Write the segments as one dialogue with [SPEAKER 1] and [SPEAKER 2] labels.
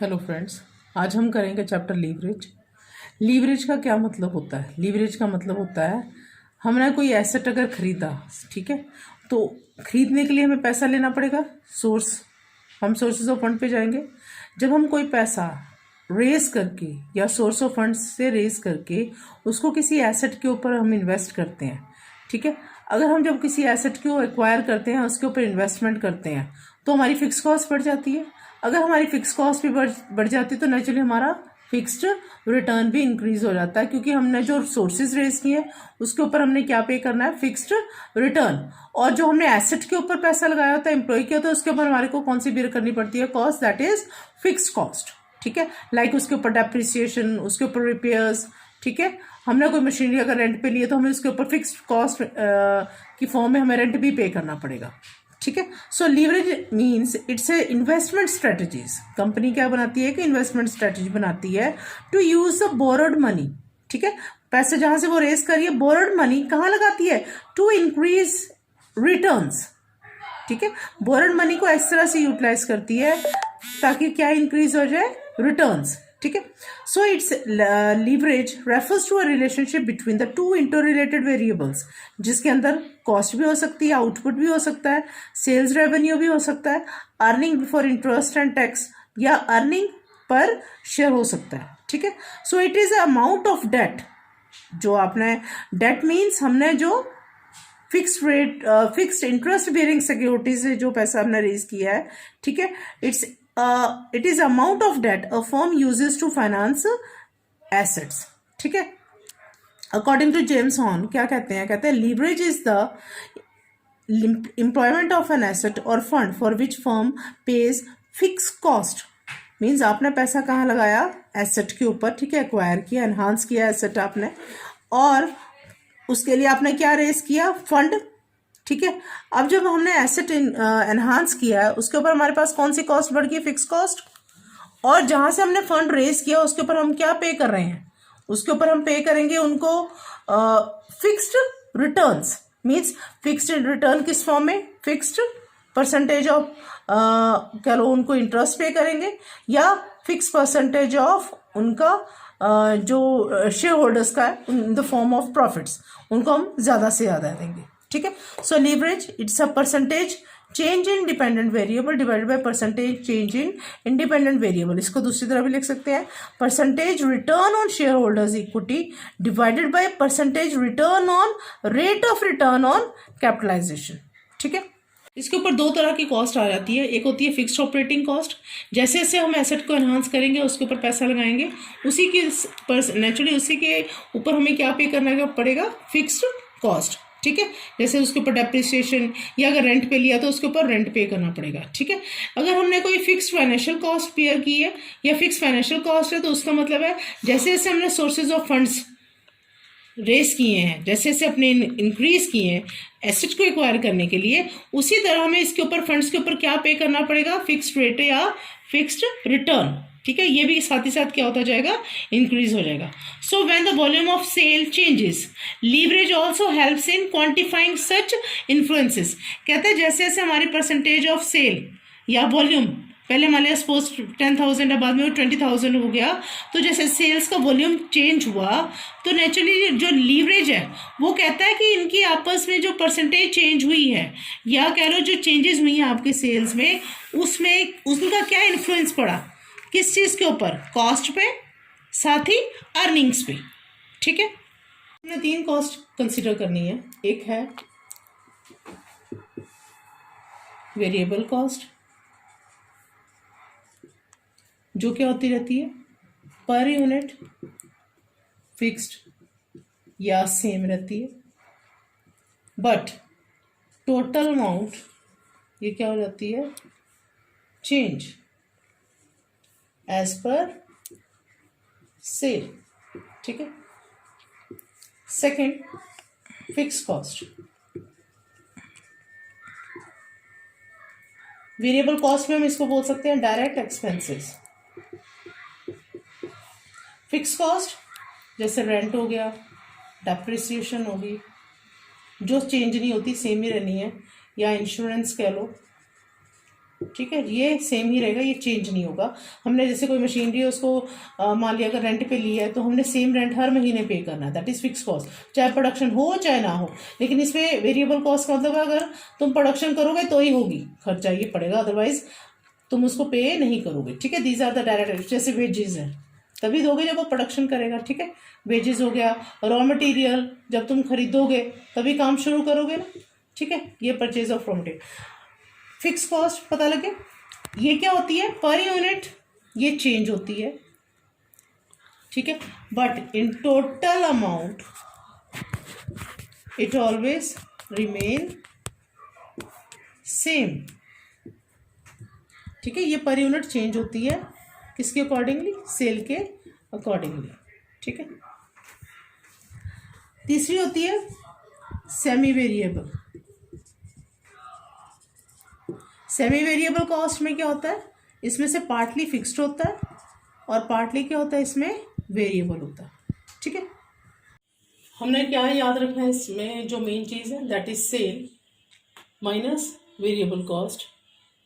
[SPEAKER 1] Hello friends, आज हम करेंगे चैप्टर लीवरेज। लीवरेज का क्या मतलब होता है? लीवरेज का मतलब होता है हमने कोई एसेट अगर खरीदा, ठीक है, तो खरीदने के लिए हमें पैसा लेना पड़ेगा। हम सोर्सेज ऑफ फंड पे जाएंगे। जब हम कोई पैसा रेज करके या सोर्स ऑफ फंड से रेज करके उसको किसी एसेट के ऊपर हम इन्वेस्ट करते हैं, ठीक है। अगर हम जब किसी एसेट को एक्वायर करते हैं, उसके ऊपर इन्वेस्टमेंट करते हैं, तो हमारी फिक्स कॉस्ट बढ़ जाती है। अगर हमारी फिक्स कॉस्ट भी बढ़ जाती है तो नेचुरली हमारा फिक्स्ड रिटर्न भी इंक्रीज हो जाता है, क्योंकि हमने जो सोर्सेज रेज किए हैं उसके ऊपर हमने क्या पे करना है? Fixed return. और जो हमने एसेट के ऊपर पैसा लगाया होता है, एम्प्लॉय किया होता है, उसके ऊपर हमारे को कौन सी बेयर करनी पड़ती है? Cost, that is fixed cost, ठीक है। लाइक उसके ऊपर डेप्रिसिएशन, उसके ऊपर रिपेयर्स, ठीक है। हमने कोई मशीनरी अगर रेंट पे लिए तो हमें उसके ऊपर फिक्स्ड कॉस्ट की फॉर्म में हमें रेंट भी पे करना पड़ेगा, ठीक है। So leverage means it's a investment strategies. Company क्या बनाती है कि इन्वेस्टमेंट स्ट्रेटजी बनाती है to use the borrowed money, ठीक है। पैसे जहां से वो रेज करिए, बोरोड मनी कहाँ लगाती है? टू इंक्रीज रिटर्न्स, ठीक है। बोरोड मनी को इस तरह से यूटिलाइज करती है ताकि क्या इंक्रीज हो जाए? रिटर्न्स, ठीक है। So it's leverage refers to a relationship between the two interrelated variables, जिसके अंदर कॉस्ट भी हो सकती है, आउटपुट भी हो सकता है, सेल्स रेवेन्यू भी हो सकता है, earning before interest and tax या अर्निंग पर शेयर हो सकता है, ठीक है। So it is amount of debt. जो आपने डेट मीन्स हमने जो फिक्स्ड इंटरेस्ट बेयरिंग सिक्योरिटी से जो पैसा हमने रेज किया है, ठीक है। It is amount of debt a firm uses to finance assets, ठीक है। अकॉर्डिंग टू जेम्स हॉर्न क्या कहते हैं leverage is the employment of an asset और fund for which firm pays fix cost. Means आपने पैसा कहाँ लगाया? एसेट के ऊपर, ठीक है। एक्वायर किया, एनहांस किया एसेट आपने, और उसके लिए आपने क्या रेज किया? फंड, ठीक है। अब जब हमने एसेट एनहांस किया है, उसके ऊपर हमारे पास कौन सी कॉस्ट बढ़ गई? Fix cost. और जहां से हमने फंड रेज किया उसके ऊपर हम क्या पे कर रहे हैं? उसके ऊपर हम पे करेंगे उनको fixed returns. Means fixed return किस फॉर्म में? फिक्स्ड परसेंटेज ऑफ कह लो उनको इंटरेस्ट पे करेंगे, या फिक्स परसेंटेज ऑफ उनका जो शेयर होल्डर्स का है in the form of profits, उनको हम ज्यादा से ज्यादा देंगे, ठीक है। So leverage it's a percentage change in dependent variable divided by percentage change in independent variable. इसको दूसरी तरह भी लिख सकते हैं, percentage return on share holders equity divided by percentage return on rate of return on capitalisation, ठीक है। इसके ऊपर दो तरह की कॉस्ट आ जाती है। एक होती है फिक्स्ड ऑपरेटिंग कॉस्ट, जैसे जैसे हम एसेट को एनहांस करेंगे उसके ऊपर पैसा लगाएंगे, उसी के नेचुरली उसी के ऊपर हमें क्या पे करना पड़ेगा? फिक्स्ड कॉस्ट, ठीक है। जैसे उसके ऊपर डेप्रिसिएशन, या अगर रेंट पे लिया तो उसके ऊपर रेंट पे करना पड़ेगा, ठीक है। अगर हमने कोई फिक्स्ड फाइनेंशियल कॉस्ट पेयर की है या फिक्स फाइनेंशियल कॉस्ट है, तो उसका मतलब है जैसे जैसे हमने सोर्सेज ऑफ फंड्स रेस किए हैं, जैसे जैसे अपने इंक्रीज किए हैं एसेट को एक्वायर करने के लिए, उसी तरह हमें इसके ऊपर फंड्स के ऊपर क्या पे करना पड़ेगा? फिक्स्ड रेट या फिक्स्ड रिटर्न, ठीक है। ये भी साथ ही साथ क्या होता जाएगा? इंक्रीज हो जाएगा। So when the volume of sale changes, leverage also helps in quantifying such influences. कहते हैं जैसे जैसे हमारी परसेंटेज ऑफ सेल या वॉल्यूम, पहले मान लिया सपोज 10,000 है, बाद में वो 20,000 हो गया, तो जैसे सेल्स का वॉल्यूम चेंज हुआ तो नेचुरली जो लीवरेज है वो कहता है कि इनकी आपस में जो परसेंटेज चेंज हुई है, या कह लो जो चेंजेस हुई हैं आपके सेल्स में, उसमें उनका क्या इन्फ्लुएंस पड़ा? किस चीज़ के ऊपर? कॉस्ट पे, साथ ही अर्निंग्स पे, ठीक है। हमने तीन कॉस्ट कंसिडर करनी है। एक है वेरिएबल कॉस्ट, जो क्या होती रहती है? पर यूनिट फिक्स्ड या सेम रहती है, बट टोटल अमाउंट ये क्या हो जाती है? चेंज एज पर सेल, ठीक है। Second, fix cost. Variable cost में हम इसको बोल सकते हैं डायरेक्ट एक्सपेंसेस। फिक्स कॉस्ट जैसे रेंट हो गया, डेप्रिसिएशन होगी, जो चेंज नहीं होती, सेम ही रहनी है, या इंश्योरेंस कह लो, ठीक है, ये सेम ही रहेगा, ये चेंज नहीं होगा। हमने जैसे कोई मशीनरी है उसको मान लिया अगर रेंट पे लिया है तो हमने सेम रेंट हर महीने पे करना है, दैट इज फिक्स कॉस्ट, चाहे प्रोडक्शन हो चाहे ना हो। लेकिन इसमें वेरिएबल कॉस्ट का मतलब अगर तुम प्रोडक्शन करोगे तो ही होगी, खर्चा ये पड़ेगा, अदरवाइज तुम उसको पे नहीं करोगे। ठीक है, दीज आर द डायरेक्ट, जैसे वेजेस है तभी दोगे जब वो प्रोडक्शन करेगा। ठीक है, वेजेस हो गया, रॉ मटेरियल जब तुम खरीदोगे तभी काम शुरू करोगे ना। ठीक है, ये purchase of raw material. Fix cost पता लगे, ये क्या होती है पर यूनिट, ये चेंज होती है। ठीक है, but in total amount it always remain same. ठीक है, ये पर यूनिट चेंज होती है किसके अकॉर्डिंगली, सेल के अकॉर्डिंगली। ठीक है, तीसरी होती है semi variable. Semi variable cost में क्या होता है, इसमें से पार्टली फिक्स्ड होता है और पार्टली क्या होता है, इसमें वेरिएबल होता है। ठीक है, हमने क्या याद रखना है इसमें, जो मेन चीज़ है that is sale minus variable cost,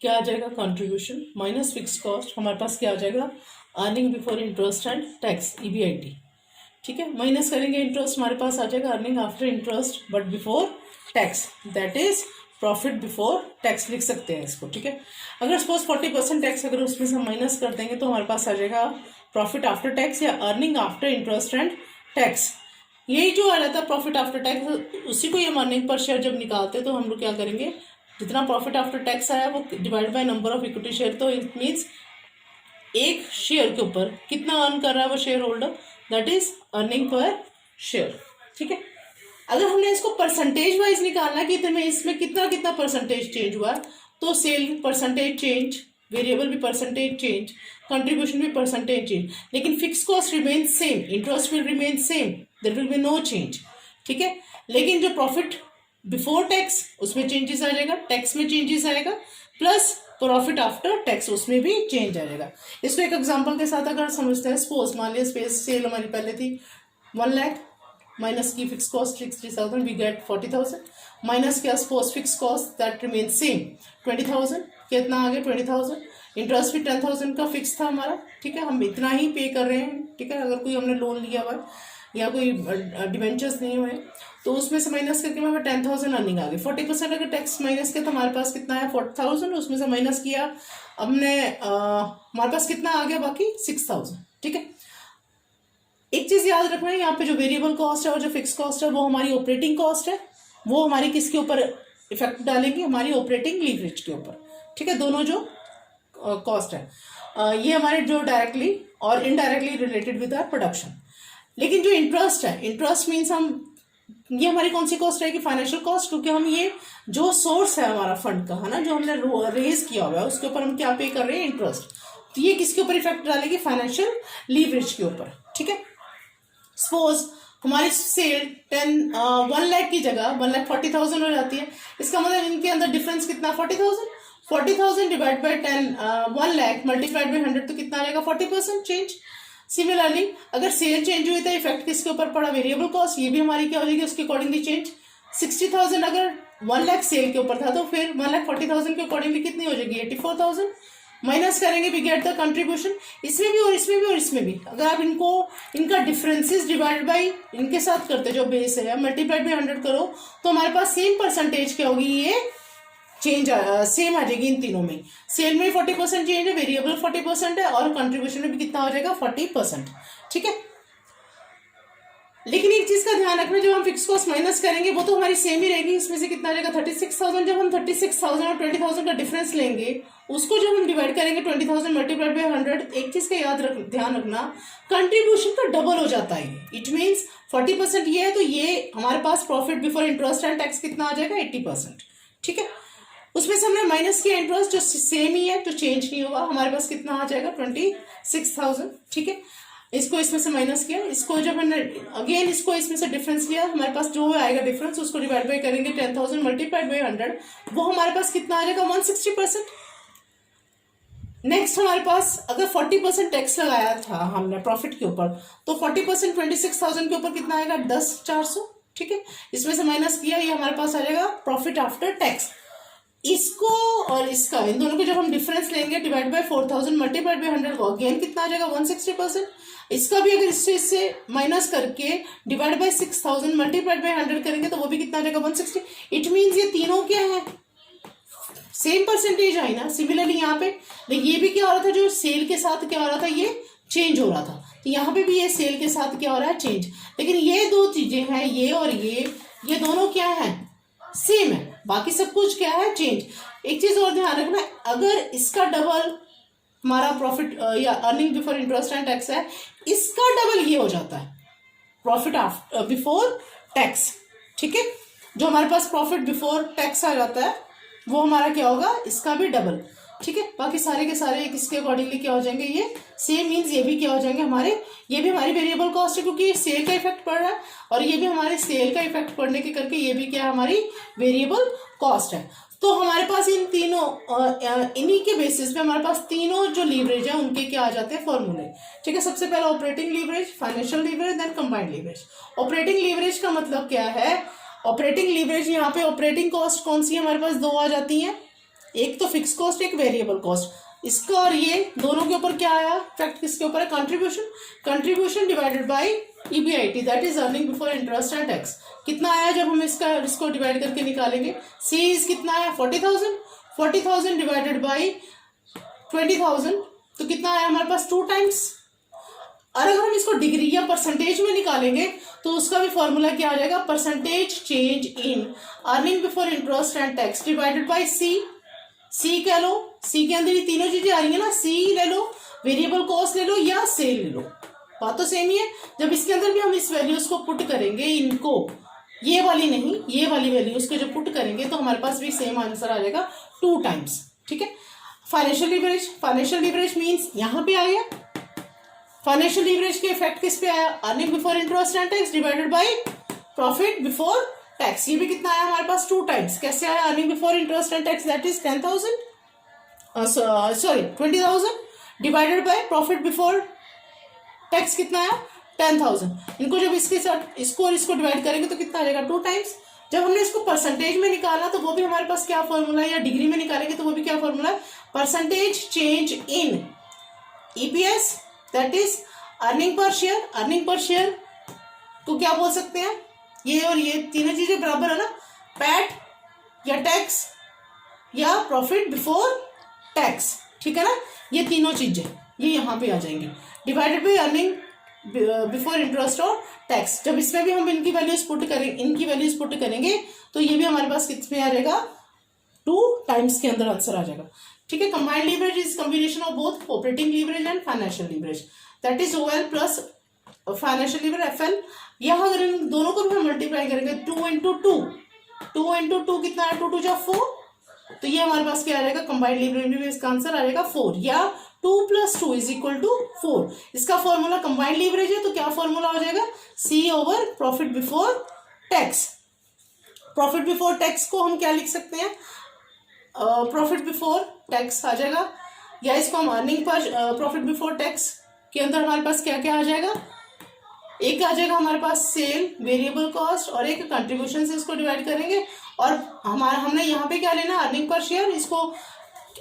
[SPEAKER 1] क्या आ जाएगा, कंट्रीब्यूशन माइनस फिक्स कॉस्ट, हमारे पास क्या आ जाएगा, earning before interest and tax, EBIT। ठीक है, माइनस करेंगे इंटरेस्ट, हमारे पास आ जाएगा earning after interest but before tax, that is profit before tax लिख सकते हैं इसको। ठीक है, अगर सपोज 40% टैक्स अगर उसमें से हम माइनस कर देंगे तो हमारे पास आ जाएगा प्रॉफिट आफ्टर टैक्स या earning after interest and tax. यही जो आ जाता है प्रॉफिट आफ्टर टैक्स, उसी को हम अर्निंग पर शेयर जब निकालते हैं तो हम लोग क्या करेंगे, जितना प्रॉफिट आफ्टर टैक्स आया वो divide by number of equity share, तो इट मीन्स एक शेयर के ऊपर कितना अर्न कर रहा है वो share holder, that is earning पर शेयर। ठीक है, अगर हमने इसको परसेंटेज वाइज निकालना कि तुम्हें इसमें कितना कितना परसेंटेज चेंज हुआ, तो सेल परसेंटेज चेंज, वेरिएबल भी परसेंटेज चेंज, कंट्रीब्यूशन भी परसेंटेज चेंज, लेकिन fix cost remain same, interest will remain same, there will be no change. ठीक है, लेकिन जो प्रॉफिट बिफोर टैक्स उसमें चेंजेस आ जाएगा, टैक्स में चेंजेस आएगा, प्लस प्रॉफिट आफ्टर टैक्स उसमें भी चेंज आ जाएगा। इसको एक एग्जांपल के साथ अगर समझते हैं, सपोज मान लिया स्पेस सेल हमारी पहले थी 1 लाख, माइनस की fix cost 60,000, we get 40,000, minus किया suppose fix cost that remain same 20,000, कितना आ गया 20,000, इंटरेस्ट भी 10,000 का फिक्स था हमारा। ठीक है, हम इतना ही पे कर रहे हैं। ठीक है, अगर कोई हमने लोन लिया हुआ या कोई डिवेंचर्स नहीं हुए तो उसमें से माइनस करके हमें 10,000 अर्निंग आ गई। 40% अगर टैक्स माइनस किया तो हमारे पास कितना है 40,000, उसमें से माइनस किया हमने हमारे पास कितना आ गया बाकी 6,000। ठीक है, एक चीज याद रखना है, यहाँ पे जो वेरिएबल कॉस्ट है और जो फिक्स कॉस्ट है वो हमारी ऑपरेटिंग कॉस्ट है, वो हमारी किसके ऊपर इफेक्ट डालेंगी, हमारी ऑपरेटिंग लीवरेज के ऊपर। ठीक है, दोनों जो कॉस्ट है ये हमारे जो डायरेक्टली और indirectly related with our production. लेकिन जो इंटरेस्ट है, इंटरेस्ट मीन्स हम, ये हमारी कौन सी कॉस्ट रहेगी, फाइनेंशियल कॉस्ट, क्योंकि हम ये जो सोर्स है हमारा फंड का है ना, जो हमने रेज किया हुआ है उसके ऊपर हम क्या पे कर रहे हैं, इंटरेस्ट, तो ये किसके ऊपर इफेक्ट डालेगी, फाइनेंशियल लीवरेज के ऊपर। ठीक है, सपोज हमारी सेल 1 लाख की जगह 1,40,000 हो जाती है, इसका मतलब इनके अंदर डिफरेंस कितना, 40,000 divide by 10, 1 lakh multiplied by 100 तो कितना आ जाएगा, 40% चेंज। सिमिलरली अगर सेल चेंज हुई तो इफेक्ट किसके ऊपर पड़ा, वेरिएबल कॉस्ट, ये भी हमारी क्या हो जाएगी उसके अकॉर्डिंगली चेंज। 60,000 अगर 1 लाख सेल के ऊपर था तो फिर 1,40,000 के अकॉर्डिंगली कितनी हो जाएगी, 84,000, माइनस करेंगे वी गेट द कंट्रीब्यूशन। इसमें भी और इसमें भी और इसमें भी अगर आप इनको इनका डिफरेंसेस डिवाइड बाई इनके साथ करते जो बेस है मल्टीप्लाइड बाई 100 करो तो हमारे पास सेम परसेंटेज क्या होगी, ये चेंज सेम आ जाएगी इन तीनों में। सेल में 40% चेंज है, वेरिएबल 40% है और कंट्रीब्यूशन में भी कितना हो जाएगा 40%। ठीक है, लेकिन एक चीज का ध्यान रखना, जब हम फिक्स कॉस्ट माइनस करेंगे वो तो हमारी सेम ही रहेगी, इसमें से कितना आ जाएगा 36,000। जब हम 36,000 और 20,000 का डिफरेंस लेंगे उसको जब हम डिवाइड करेंगे 20,000 मल्टीप्लाइड बाय 100, एक चीज का ध्यान रखना, कंट्रीब्यूशन का डबल हो जाता है। इट मीन्स 40% ये है तो ये हमारे पास profit before interest and tax कितना आ जाएगा 80%। ठीक है, उसमें से हमने माइनस किया इंटरेस्ट जो सेम ही है तो चेंज नहीं होगा, हमारे पास कितना आ जाएगा 26,000। ठीक है, इसको इसमें से माइनस किया, इसको जब हमने अगेन इसको इसमें से डिफरेंस लिया, हमारे पास जो आएगा डिफरेंस उसको डिवाइड बाय करेंगे 10,000 मल्टीप्लाइड बाय 100, वो हमारे पास कितना आ जाएगा 160%। नेक्स्ट हमारे पास अगर 40% टैक्स लगाया था हमने प्रॉफिट के ऊपर तो 40% 26,000 के ऊपर कितना आएगा 10,400। ठीक है, इसमें से माइनस किया, ये हमारे पास आ जाएगा प्रॉफिट आफ्टर टैक्स। इसको और इसका, इन दोनों को जब हम डिफरेंस लेंगे डिवाइड बाय 4000 मल्टीप्लाइड बाय 100, वो अगेन कितना आ जाएगा 160%। इसका भी अगर इससे माइनस करके डिवाइड बाय 6000 मल्टीप्लाइड बाय 100 करेंगे तो वो भी कितना आ जाएगा 160। इट मीन्स ये तीनों क्या है, सेम परसेंटेज आई ना। सिमिलरली यहाँ पे ये भी क्या हो रहा था, जो सेल के साथ क्या हो रहा था, ये चेंज हो रहा था। तो यहाँ पे भी ये सेल के साथ क्या हो रहा है, चेंज। लेकिन ये दो चीजें हैं, ये और ये दोनों क्या है, सेम है। बाकी सब कुछ क्या है, चेंज। एक चीज और ध्यान रखना, अगर इसका डबल हमारा प्रॉफिट या earning before interest and tax है, इसका डबल ये हो जाता है प्रॉफिट आफ्टर बिफोर टैक्स। ठीक है, जो हमारे पास प्रॉफिट बिफोर टैक्स आ जाता है वो हमारा क्या होगा, इसका भी डबल। ठीक है, बाकी सारे के सारे किसके अकॉर्डिंगली क्या हो जाएंगे, ये सेम। मीन्स ये भी क्या हो जाएंगे हमारे, ये भी हमारी वेरिएबल कॉस्ट है क्योंकि सेल का इफेक्ट पड़ रहा है, और ये भी हमारे सेल का इफेक्ट पड़ने के करके ये भी क्या है, हमारी वेरिएबल कॉस्ट है। तो हमारे पास इन तीनों इन्हीं के बेसिस पे हमारे पास तीनों जो लीवरेज है उनके क्या आ जाते हैं, फॉर्मूले। ठीक है, सबसे पहले operating leverage, financial leverage, then combined leverage. Operating leverage का मतलब क्या है, ऑपरेटिंग लीवरेज, यहाँ पे ऑपरेटिंग कॉस्ट कौन सी है, हमारे पास दो आ जाती हैं, एक तो फिक्स कॉस्ट, एक वेरिएबल कॉस्ट। इसका और ये दोनों के ऊपर क्या आया, इफेक्ट किसके ऊपर है, contribution. Contribution divided by EBIT, that is earning before interest and tax. कितना आया जब हम इसको डिवाइड करके निकालेंगे, सी इज कितना है 40,000, 40,000 डिवाइडेड बाई 20,000 तो कितना आया हमारे पास 2 टाइम्स। और अगर हम इसको डिग्री या परसेंटेज में निकालेंगे तो उसका भी फॉर्मूला क्या आ जाएगा, percentage change in earning before interest and tax divided by C कह लो, सी के अंदर ये तीनों चीजें आ रही है ना, सी ले लो, वेरिएबल कॉस्ट ले लो या सेल ले लो, बात तो सेम ही है। जब इसके अंदर भी हम इस वैल्यूज को पुट करेंगे, इनको, ये वाली नहीं, ये वाली वैल्यूज को जब पुट करेंगे तो हमारे पास भी सेम आंसर आ जाएगा 2 टाइम्स। ठीक है, financial leverage, financial leverage means यहाँ पे आ गया, फाइनेंशियल लीवरेज के इफेक्ट किस पे आया, earning before interest and tax divided by profit before tax. ये भी कितना आया हमारे पास 2 टाइम्स। कैसे आया, earning before interest and tax that is 10,000 20,000 divided by profit before tax कितना आया 10,000। इनको जब इसके साथ इसको और इसको डिवाइड करेंगे तो कितना आ जाएगा 2 टाइम्स। जब हमने इसको परसेंटेज में निकाला तो वो भी हमारे पास क्या फॉर्मूला है, या डिग्री में निकालेंगे तो वो भी क्या फॉर्मूला है, percentage change in EPS that is earning पर शेयर। अर्निंग पर शेयर को क्या बोल सकते हैं, ये और ये तीनों चीजें बराबर है ना, पैट या टैक्स या प्रॉफिट बिफोर टैक्स। ठीक है ना, ये तीनों चीजें ये यहाँ पे आ जाएंगी, divided by earning before interest और टैक्स। जब इसमें भी हम इनकी वैल्यूज पुट करेंगे, इनकी वैल्यूज पुट करेंगे तो ये भी हमारे पास कितने आ जाएगा 2 टाइम्स के अंदर आंसर आ जाएगा। ठीक है, combined leverage is combination of both operating leverage and financial leverage, that is OL plus financial leverage FL. यहाँ अगर इन दोनों को भी हम मल्टीप्लाई करेंगे 2 इंटू 2 कितना है, 2 2 जा 4, तो ये हमारे पास क्या आ जाएगा, कंबाइंड लीवरेज में इसका आंसर आ जाएगा 4, या 2 + 2 इज इक्वल टू 4। इसका फॉर्मूला कंबाइंड लीवरेज है तो क्या फॉर्मूला हो जाएगा, C over profit before tax. Profit before tax को हम क्या लिख सकते हैं, प्रॉफिट बिफोर टैक्स आ जाएगा, या इसको हम earning per profit before tax के अंदर हमारे पास क्या क्या आ जाएगा, एक आ जाएगा हमारे पास सेल, वेरिएबल कॉस्ट, और एक कंट्रीब्यूशन से इसको डिवाइड करेंगे। और हमने यहाँ पे क्या लेना, अर्निंग पर शेयर। इसको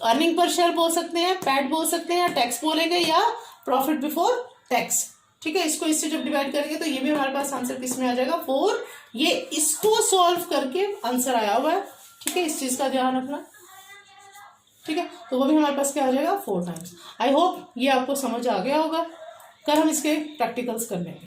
[SPEAKER 1] अर्निंग पर शेयर बोल सकते हैं, पैट बोल सकते हैं, टैक्स बोलेंगे, या प्रॉफिट बिफोर टैक्स। ठीक है, इसको इससे जब डिवाइड करेंगे तो ये भी हमारे पास आंसर किस में आ जाएगा 4। ये इसको सॉल्व करके आंसर आया हुआ है। ठीक है, इस चीज का ध्यान रखना। ठीक है, तो वो भी हमारे पास क्या आ जाएगा 4 टाइम्स। आई होप ये आपको समझ आ गया होगा। कल हम इसके प्रैक्टिकल्स कर लेंगे।